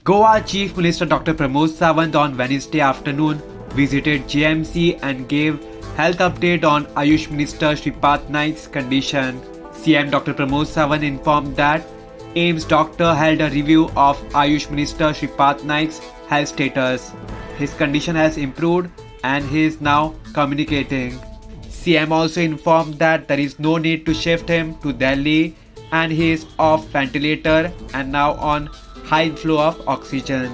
Goa Chief Minister Dr. Pramod Sawant on Wednesday afternoon visited JMC and gave health update on Ayush Minister Shripad Naik's condition. CM Dr. Pramod Sawant informed that AIIMS doctor held a review of Ayush Minister Shripad Naik's health status. His condition has improved and he is now communicating. CM also informed that there is no need to shift him to Delhi and he is off ventilator and now on high flow of oxygen.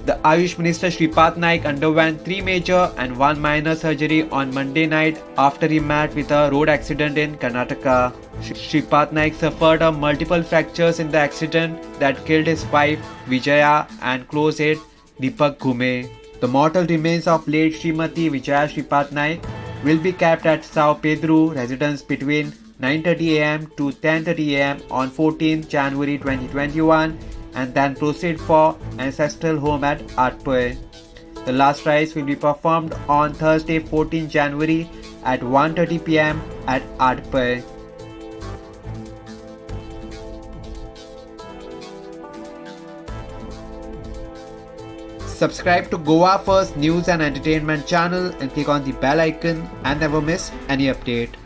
The Ayush Minister Shripad Naik underwent 3 major and 1 minor surgery on Monday night after he met with a road accident in Karnataka. Shripad Naik suffered multiple fractures in the accident that killed his wife Vijaya and close aide Deepak Ghume. The mortal remains of late Srimati Vijaya Shripad Naik will be kept at Sao Pedro residence between 9:30 am to 10:30 am on 14 January 2021 and then proceed for ancestral home at Atpur. The last rites will be performed on Thursday 14 January at 1:30 pm at Atpur. Subscribe to Goa First News and Entertainment channel and click on the bell icon and never miss any update.